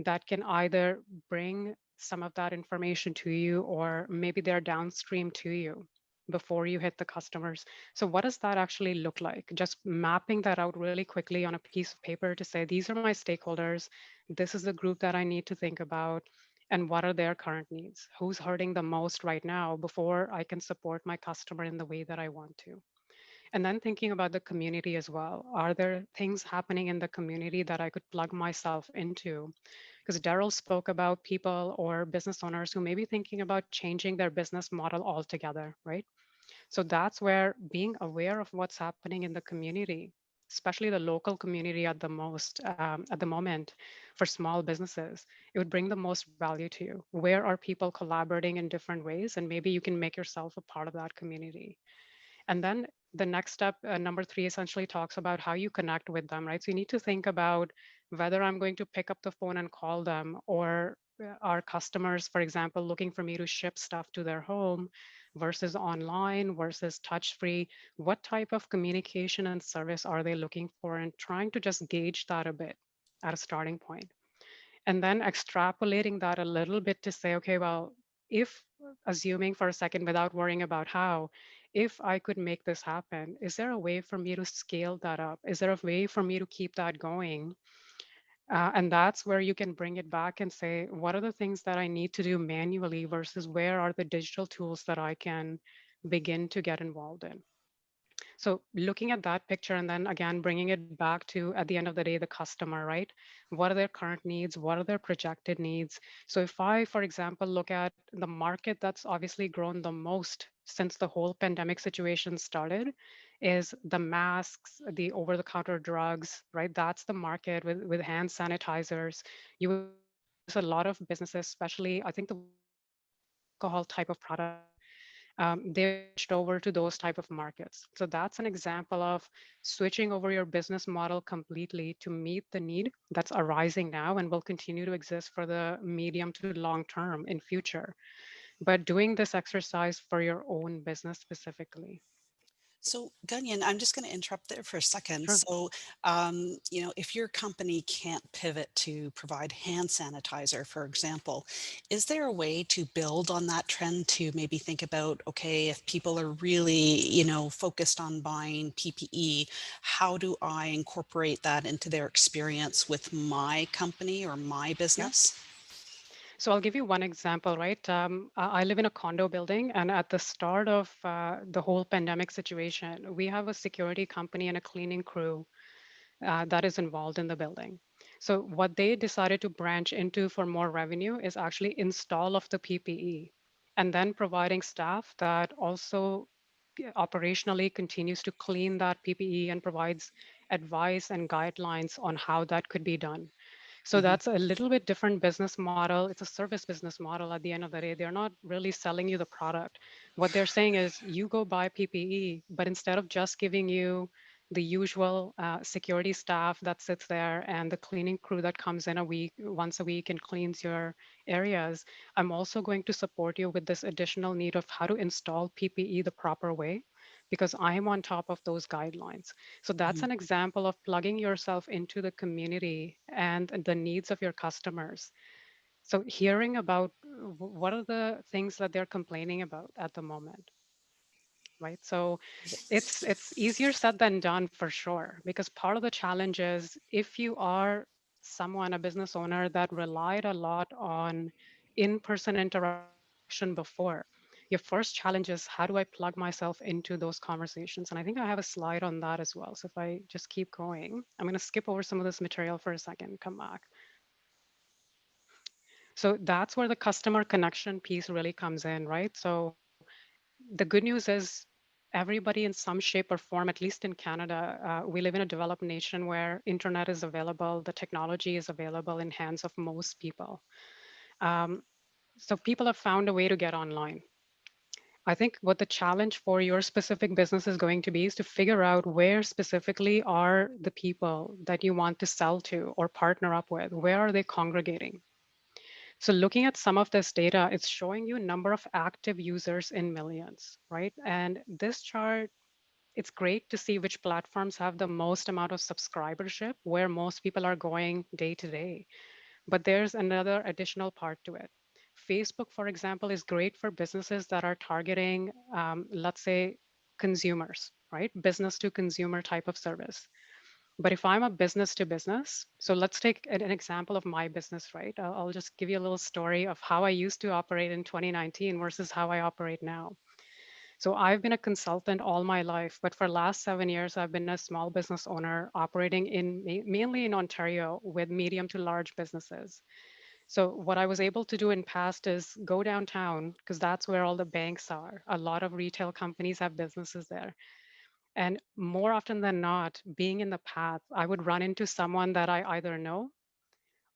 that can either bring some of that information to you, or maybe they're downstream to you before you hit the customers? So what does that actually look like? Just mapping that out really quickly on a piece of paper to say, these are my stakeholders, this is the group that I need to think about, and what are their current needs? Who's hurting the most right now before I can support my customer in the way that I want to? And then thinking about the community as well. Are there things happening in the community that I could plug myself into? Because Daryl spoke about people or business owners who may be thinking about changing their business model altogether, right? So that's where being aware of what's happening in the community especially the local community at the moment for small businesses, it would bring the most value to you. Where are people collaborating in different ways? And maybe you can make yourself a part of that community. And then the next step, number three, essentially talks about how you connect with them, right? So you need to think about whether I'm going to pick up the phone and call them, or are customers, for example, looking for me to ship stuff to their home versus online versus touch free. What type of communication and service are they looking for? And trying to just gauge that a bit at a starting point. And then extrapolating that a little bit to say, okay, well, if assuming for a second without worrying about how, if I could make this happen, is there a way for me to scale that up? Is there a way for me to keep that going? And that's where you can bring it back and say, what are the things that I need to do manually versus where are the digital tools that I can begin to get involved in? So looking at that picture and then again, bringing it back to, at the end of the day, the customer, right? What are their current needs? What are their projected needs? So if I, for example, look at the market that's obviously grown the most since the whole pandemic situation started, is the masks, the over-the-counter drugs, right? That's the market with hand sanitizers. You would notice a lot of businesses, especially I think the alcohol type of product, they've switched over to those type of markets. So that's an example of switching over your business model completely to meet the need that's arising now and will continue to exist for the medium to long term in future. But doing this exercise for your own business specifically. So, Gunjan, I'm just going to interrupt there for a second. Sure. So, if your company can't pivot to provide hand sanitizer, for example, is there a way to build on that trend to maybe think about, okay, if people are really, focused on buying PPE, how do I incorporate that into their experience with my company or my Yeah. business? So I'll give you one example, right? I live in a condo building, and at the start of the whole pandemic situation, we have a security company and a cleaning crew that is involved in the building. So what they decided to branch into for more revenue is actually install of the PPE, and then providing staff that also operationally continues to clean that PPE and provides advice and guidelines on how that could be done. So Hmm. that's a little bit different business model. It's a service business model at the end of the day. They're not really selling you the product. What they're saying is you go buy PPE, but instead of just giving you the usual security staff that sits there and the cleaning crew that comes in once a week and cleans your areas, I'm also going to support you with this additional need of how to install PPE the proper way because I'm on top of those guidelines. So that's Hmm. an example of plugging yourself into the community and the needs of your customers. So hearing about what are the things that they're complaining about at the moment, right? So it's easier said than done for sure, because part of the challenge is if you are someone, a business owner that relied a lot on in-person interaction before, your first challenge is how do I plug myself into those conversations? And I think I have a slide on that as well. So if I just keep going, I'm going to skip over some of this material for a second, come back. So that's where the customer connection piece really comes in, right? So the good news is everybody in some shape or form, at least in Canada, we live in a developed nation where internet is available, the technology is available in hands of most people. Um, so people have found a way to get online. I think what the challenge for your specific business is going to be is to figure out where specifically are the people that you want to sell to or partner up with. Where are they congregating? So looking at some of this data, it's showing you a number of active users in millions, right? And this chart, it's great to see which platforms have the most amount of subscribership, where most people are going day to day. But there's another additional part to it. Facebook, for example, is great for businesses that are targeting, let's say, consumers, right? Business to consumer type of service. But if I'm a business to business, so let's take an example of my business, right? I'll just give you a little story of how I used to operate in 2019 versus how I operate now. So I've been a consultant all my life, but for the last 7 years, I've been a small business owner operating mainly in Ontario with medium to large businesses. So what I was able to do in past is go downtown because that's where all the banks are. A lot of retail companies have businesses there, And more often than not, being in the path, I would run into someone that I either know,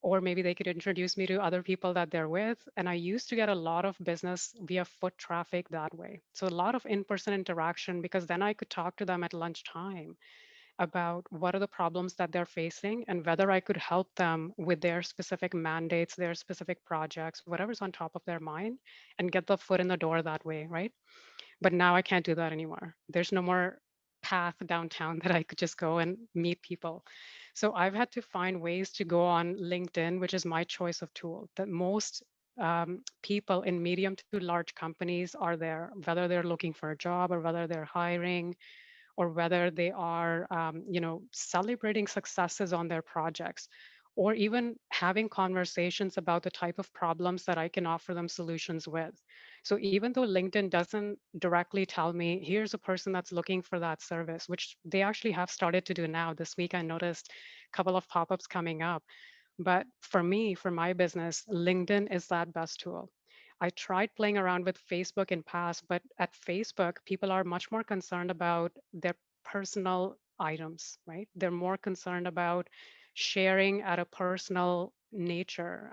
or maybe they could introduce me to other people that they're with. And I used to get a lot of business via foot traffic that way. So a lot of in-person interaction, because then I could talk to them at lunchtime about what are the problems that they're facing and whether I could help them with their specific mandates, their specific projects, whatever's on top of their mind, and get the foot in the door that way, right? But now I can't do that anymore. There's no more path downtown that I could just go and meet people. So I've had to find ways to go on LinkedIn, which is my choice of tool. That most people in medium to large companies are there, whether they're looking for a job or whether they're hiring, or whether they are celebrating successes on their projects, or even having conversations about the type of problems that I can offer them solutions with. So even though LinkedIn doesn't directly tell me, here's a person that's looking for that service, which they actually have started to do now. This week, I noticed a couple of pop-ups coming up. But for me, for my business, LinkedIn is that best tool. I tried playing around with Facebook in past, but at Facebook, people are much more concerned about their personal items, right? They're more concerned about sharing at a personal nature.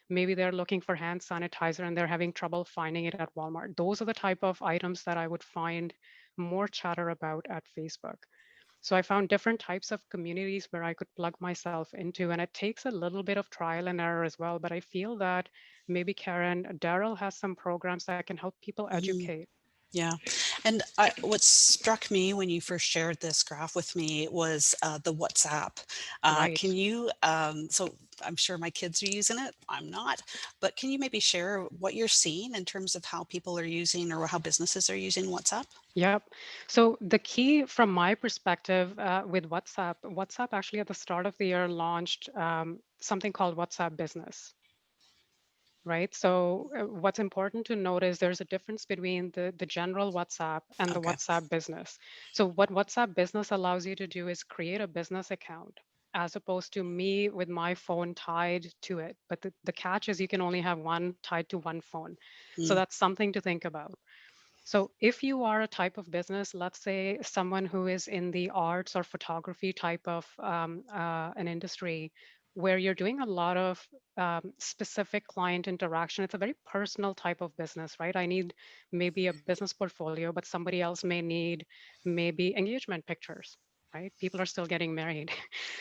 Maybe they're looking for hand sanitizer and they're having trouble finding it at Walmart. Those are the type of items that I would find more chatter about at Facebook. So I found different types of communities where I could plug myself into, and it takes a little bit of trial and error as well. But I feel that maybe Karen, Daryl has some programs that can help people Mhm. educate. Yeah. And what struck me when you first shared this graph with me was the WhatsApp. Can Right. you, so I'm sure my kids are using it, I'm not, but can you maybe share what you're seeing in terms of how people are using or how businesses are using WhatsApp? Yep. So the key from my perspective with WhatsApp, WhatsApp actually at the start of the year launched something called WhatsApp Business. Right. So what's important to note is there's a difference between the general WhatsApp and the Okay. WhatsApp business. So what WhatsApp business allows you to do is create a business account as opposed to me with my phone tied to it. But the catch is you can only have one tied to one phone. So Mm, that's something to think about. So if you are a type of business, let's say someone who is in the arts or photography type of an industry where you're doing a lot of specific client interaction, it's a very personal type of business, right? I need maybe a business portfolio, but somebody else may need maybe engagement pictures, right? People are still getting married.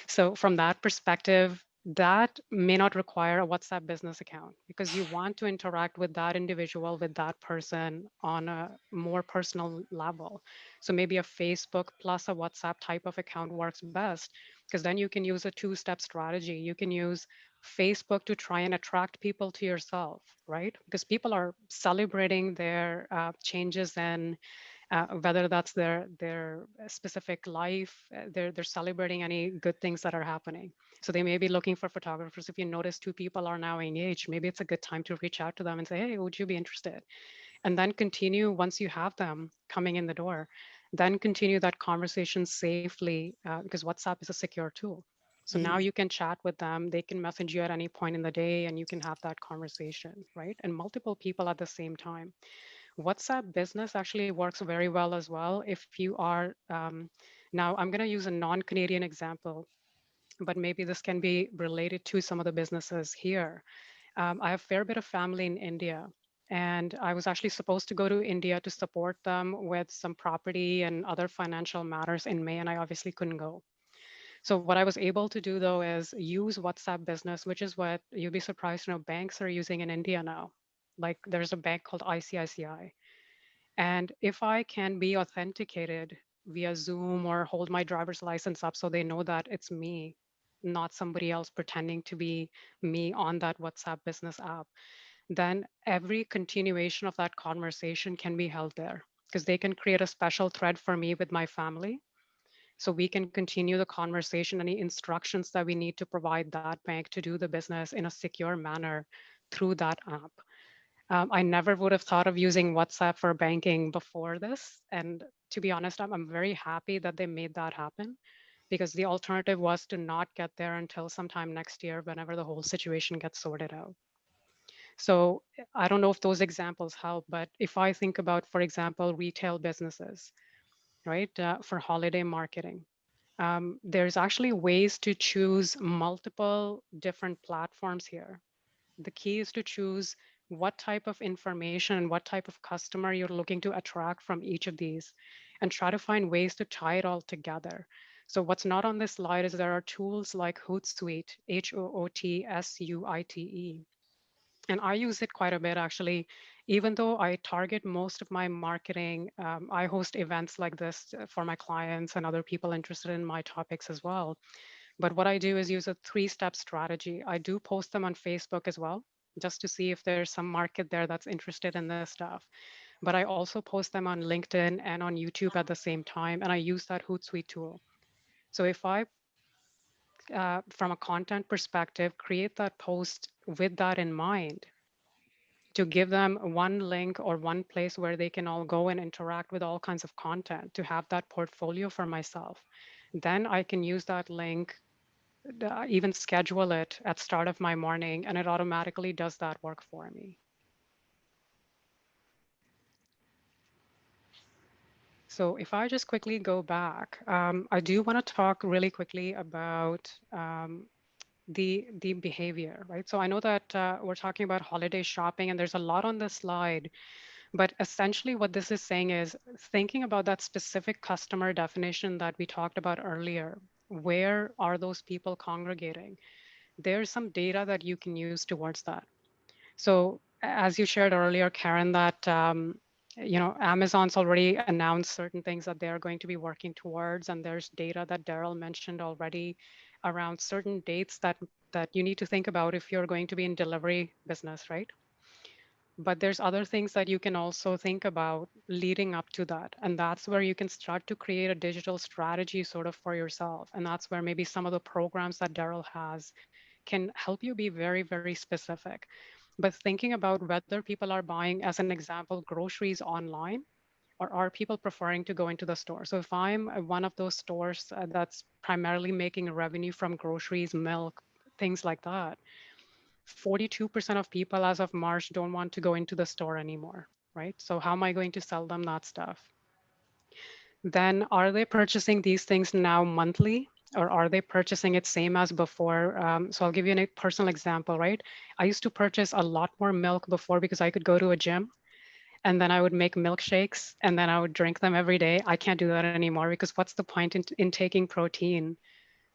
So from that perspective, that may not require a WhatsApp business account because you want to interact with that individual, with that person on a more personal level. So maybe a Facebook plus a WhatsApp type of account works best because then you can use a two-step strategy. You can use Facebook to try and attract people to yourself, right? Because people are celebrating their changes in whether that's their specific life, they're celebrating any good things that are happening. So they may be looking for photographers. If you notice two people are now engaged, maybe it's a good time to reach out to them and say, hey, would you be interested? And then continue once you have them coming in the door, then continue that conversation safely because WhatsApp is a secure tool. So now mhm, you can chat with them. They can message you at any point in the day and you can have that conversation, right? And multiple people at the same time. WhatsApp business actually works very well as well if you are, now I'm going to use a non-Canadian example, but maybe this can be related to some of the businesses here. I have a fair bit of family in India, and I was actually supposed to go to India to support them with some property and other financial matters in May, and I obviously couldn't go. So what I was able to do though is use WhatsApp Business, which is what you'd be surprised to know banks are using in India now. Like there's a bank called ICICI. And if I can be authenticated via Zoom or hold my driver's license up so they know that it's me, not somebody else pretending to be me on that WhatsApp business app, then every continuation of that conversation can be held there because they can create a special thread for me with my family. So we can continue the conversation, any instructions that we need to provide that bank to do the business in a secure manner through that app. I never would have thought of using WhatsApp for banking before this. And to be honest, I'm very happy that they made that happen because the alternative was to not get there until sometime next year whenever the whole situation gets sorted out. So I don't know if those examples help, but if I think about, for example, retail businesses, right, for holiday marketing. There's actually ways to choose multiple different platforms here. The key is to choose what type of information and what type of customer you're looking to attract from each of these, and try to find ways to tie it all together. So what's not on this slide is there are tools like Hootsuite, Hootsuite, and I use it quite a bit actually. Even though I target most of my marketing, I host events like this for my clients and other people interested in my topics as well. But what I do is use a 3-step strategy. I do post them on Facebook as well, just to see if there's some market there that's interested in this stuff. But I also post them on LinkedIn and on YouTube at the same time, and I use that Hootsuite tool. So if I, from a content perspective, create that post with that in mind, to give them one link or one place where they can all go and interact with all kinds of content, to have that portfolio for myself, then I can use that link, even schedule it at start of my morning, and it automatically does that work for me. So if I just quickly go back, I do want to talk really quickly about the behavior, right? So I know that we're talking about holiday shopping, and there's a lot on this slide, but essentially what this is saying is thinking about that specific customer definition that we talked about earlier. Where are those people congregating? There's some data that you can use towards that. So as you shared earlier, Karen, that Amazon's already announced certain things that they're going to be working towards, and there's data that Daryl mentioned already around certain dates that you need to think about if you're going to be in delivery business, right? But there's other things that you can also think about leading up to that, and that's where you can start to create a digital strategy sort of for yourself, and that's where maybe some of the programs that Daryl has can help you be very, very specific. But thinking about whether people are buying, as an example, groceries online, or are people preferring to go into the store? So if I'm one of those stores that's primarily making revenue from groceries, milk, things like that, 42% of people as of March don't want to go into the store anymore, right? So how am I going to sell them that stuff? Then are they purchasing these things now monthly, or are they purchasing it same as before? So I'll give you a personal example, right? I used to purchase a lot more milk before because I could go to a gym, and then I would make milkshakes, and then I would drink them every day. I can't do that anymore, because what's the point in taking protein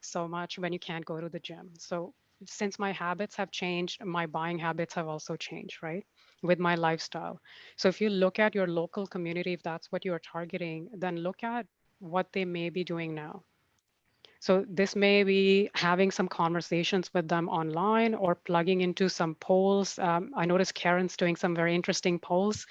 so much when you can't go to the gym? So since my habits have changed, my buying habits have also changed, right? With my lifestyle. So if you look at your local community, if that's what you're targeting, then look at what they may be doing now. So this may be having some conversations with them online, or plugging into some polls. I noticed Karen's doing some very interesting polls,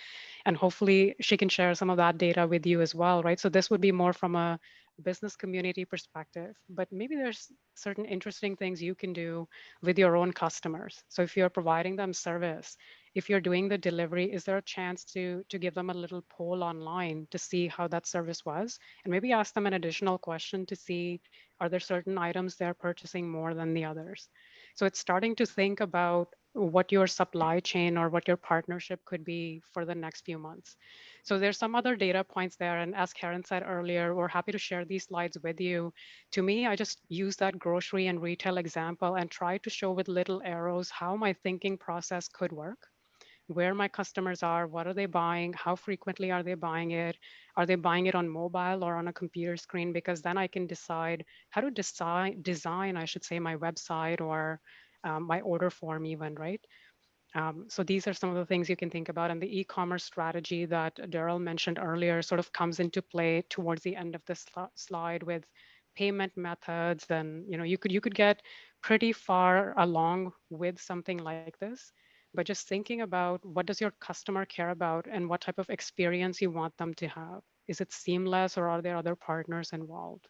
and hopefully she can share some of that data with you as well, right? So this would be more from a business community perspective, but maybe there's certain interesting things you can do with your own customers. So if you're providing them service, if you're doing the delivery, is there a chance to give them a little poll online to see how that service was? And maybe ask them an additional question to see, are there certain items they're purchasing more than the others? So it's starting to think about what your supply chain or what your partnership could be for the next few months. So there's some other data points there. And as Karen said earlier, we're happy to share these slides with you. To me, I just use that grocery and retail example and try to show with little arrows how my thinking process could work, where my customers are, what are they buying, how frequently are they buying it, are they buying it on mobile or on a computer screen? Because then I can decide how to design, I should say, my website, or my order form even, right? So these are some of the things you can think about. And the e-commerce strategy that Daryl mentioned earlier sort of comes into play towards the end of this slide with payment methods. And you could get pretty far along with something like this. But just thinking about, what does your customer care about, and what type of experience you want them to have? Is it seamless, or are there other partners involved?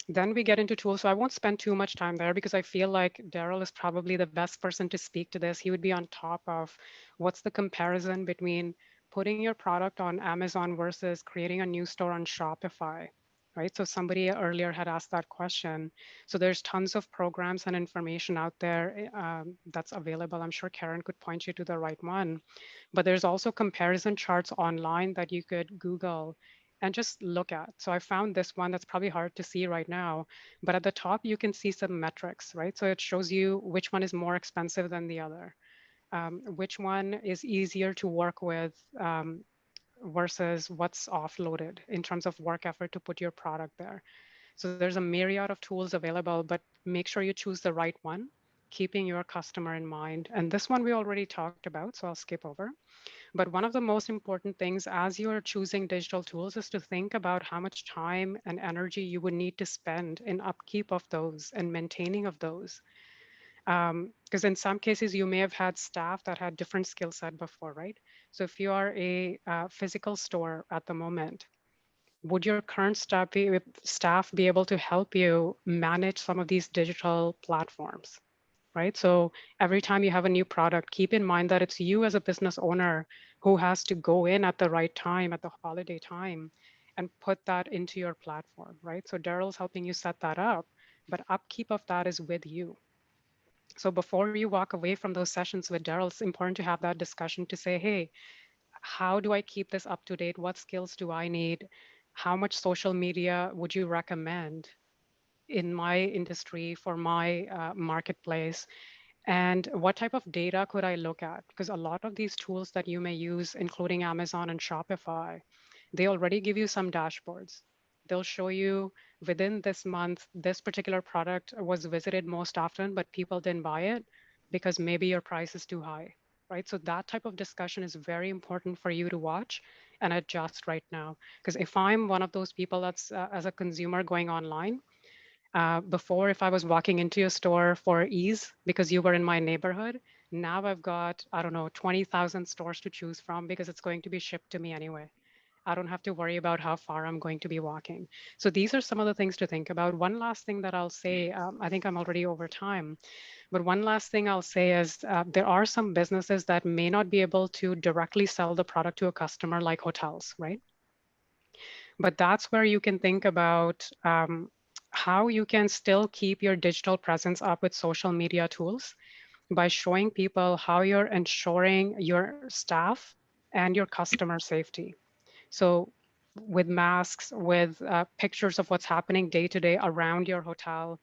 Then we get into tools. So I won't spend too much time there, because I feel like Daryl is probably the best person to speak to this. He would be on top of what's the comparison between putting your product on Amazon versus creating a new store on Shopify, right? So somebody earlier had asked that question. So there's tons of programs and information out there that's available. I'm sure Karen could point you to the right one. But there's also comparison charts online that you could Google and just look at. So I found this one that's probably hard to see right now, but at the top you can see some metrics, right? So it shows you which one is more expensive than the other, which one is easier to work with, versus what's offloaded in terms of work effort to put your product there. So there's a myriad of tools available, but make sure you choose the right one, keeping your customer in mind. And this one we already talked about, so I'll skip over. But one of the most important things as you're choosing digital tools is to think about how much time and energy you would need to spend in upkeep of those and maintaining of those. Because in some cases, you may have had staff that had different skill set before, right? So if you are a physical store at the moment, would your current staff be able to help you manage some of these digital platforms? Right? So every time you have a new product, keep in mind that it's you as a business owner who has to go in at the right time, at the holiday time, and put that into your platform, right? So Daryl's helping you set that up, but upkeep of that is with you. So before you walk away from those sessions with Daryl, it's important to have that discussion to say, hey, how do I keep this up to date? What skills do I need? How much social media would you recommend in my industry for my marketplace? And what type of data could I look at? Because a lot of these tools that you may use, including Amazon and Shopify, they already give you some dashboards. They'll show you within this month, this particular product was visited most often, but people didn't buy it because maybe your price is too high, right? So that type of discussion is very important for you to watch and adjust right now. Because if I'm one of those people that's as a consumer going online, before, if I was walking into your store for ease because you were in my neighborhood, now I've got, I don't know, 20,000 stores to choose from because it's going to be shipped to me anyway. I don't have to worry about how far I'm going to be walking. So these are some of the things to think about. One last thing that I'll say, I think I'm already over time, but one last thing I'll say is there are some businesses that may not be able to directly sell the product to a customer like hotels, right? But that's where you can think about how you can still keep your digital presence up with social media tools by showing people how you're ensuring your staff and your customer safety. So with masks, with pictures of what's happening day to day around your hotel,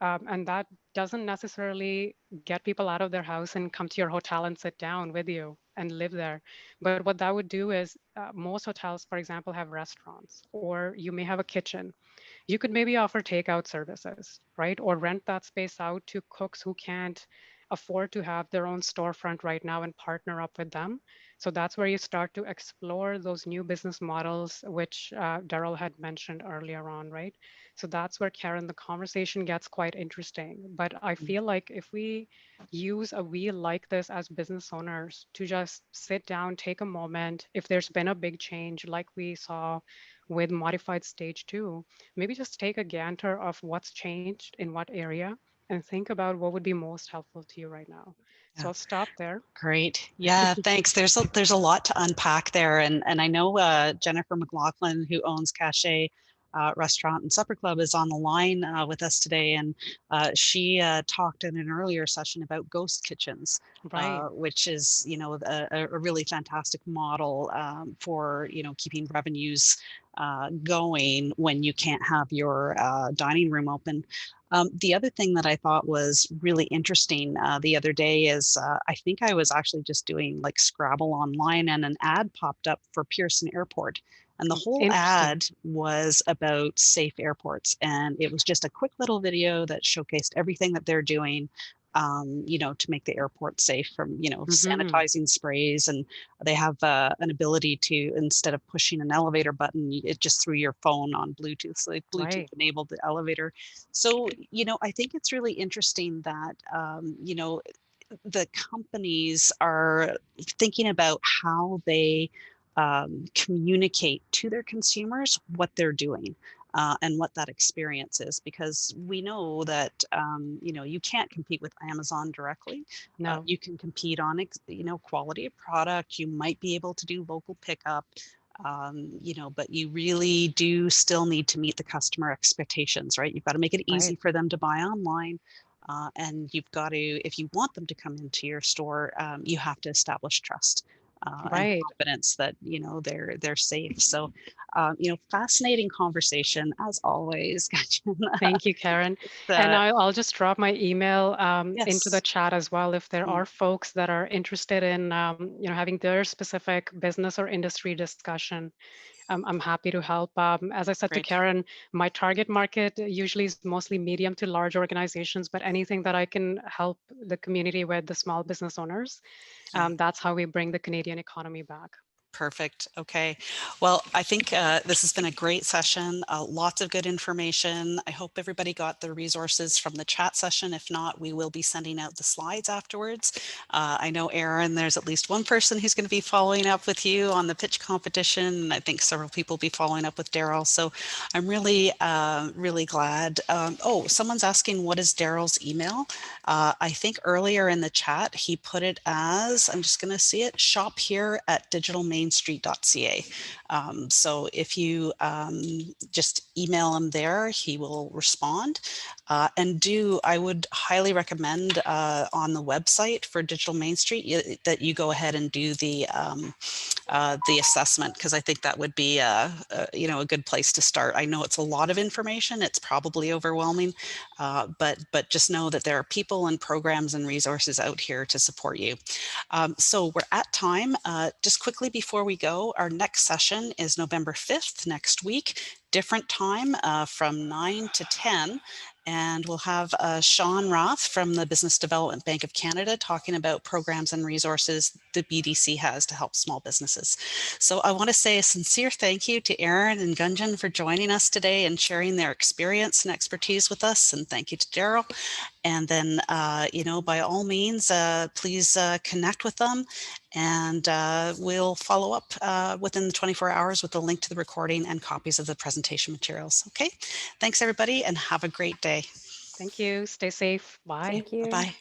and that doesn't necessarily get people out of their house and come to your hotel and sit down with you and live there. But what that would do is most hotels, for example, have restaurants, or you may have a kitchen. You could maybe offer takeout services, right? Or rent that space out to cooks who can't afford to have their own storefront right now and partner up with them. So that's where you start to explore those new business models, which Daryl had mentioned earlier on, right? So that's where, Karen, the conversation gets quite interesting. But I feel like if we use a wheel like this as business owners to just sit down, take a moment, if there's been a big change like we saw with modified stage 2, maybe just take a gander of what's changed in what area and think about what would be most helpful to you right now. So Yeah. I'll stop there. Great. Yeah, thanks. There's a lot to unpack there. And I know Jennifer McLaughlin, who owns Cache Restaurant and Supper Club, is on the line with us today. And she talked in an earlier session about ghost kitchens, Right. which is, a really fantastic model for, keeping revenues going when you can't have your dining room open. The other thing that I thought was really interesting the other day is I think I was actually just doing like Scrabble online, and an ad popped up for Pearson Airport. And the whole Interesting. ad was about safe airports. And it was just a quick little video that showcased everything that they're doing, to make the airport safe from, Mm-hmm. sanitizing sprays. And they have an ability to, instead of pushing an elevator button, it just through your phone on Bluetooth. So they Bluetooth Right. enabled the elevator. So, I think it's really interesting that, the companies are thinking about how they communicate to their consumers what they're doing. And what that experience is, because we know that you can't compete with Amazon directly. No. You can compete on quality of product. You might be able to do local pickup, but you really do still need to meet the customer expectations, right? You've got to make it easy Right. for them to buy online. And you've got to, if you want them to come into your store, you have to establish trust. and Right. confidence that, you know, they're safe. So, you know, fascinating conversation as always. Gunjan. Thank you, Karen. It's, And I'll just drop my email into the yes. chat as well if there Mm, are folks that are interested in, you know, having their specific business or industry discussion. I'm happy to help. As I said to great. Karen, my target market usually is mostly medium to large organizations, but anything that I can help the community with, the small business owners, Yeah. that's how we bring the Canadian economy back. Perfect. Okay. Well, I think this has been a great session. Lots of good information. I hope everybody got the resources from the chat session. If not, we will be sending out the slides afterwards. I know, Aaron, there's at least one person who's going to be following up with you on the pitch competition. And I think several people will be following up with Daryl. So I'm really, really glad. Oh, someone's asking, what is Daryl's email? I think earlier in the chat, he put it as, I'm just going to see it, shop here at digitalmainstreet.ca. So if you just email him there, he will respond. I would highly recommend on the website for Digital Main Street that you go ahead and do the assessment, because I think that would be you know, a good place to start. I know it's a lot of information. It's probably overwhelming, but just know that there are people and programs and resources out here to support you. So we're at time. Just quickly before we go, our next session is November 5th, next week, different time from 9 to 10. And we'll have Sean Roth from the Business Development Bank of Canada talking about programs and resources the BDC has to help small businesses. So I want to say a sincere thank you to Aaron and Gunjan for joining us today and sharing their experience and expertise with us. And thank you to Daryl. And then, you know, by all means, please connect with them, and we'll follow up within the 24 hours with a link to the recording and copies of the presentation materials. Okay, thanks everybody, and have a great day. Thank you. Stay safe. Bye. Thank you. Bye-bye.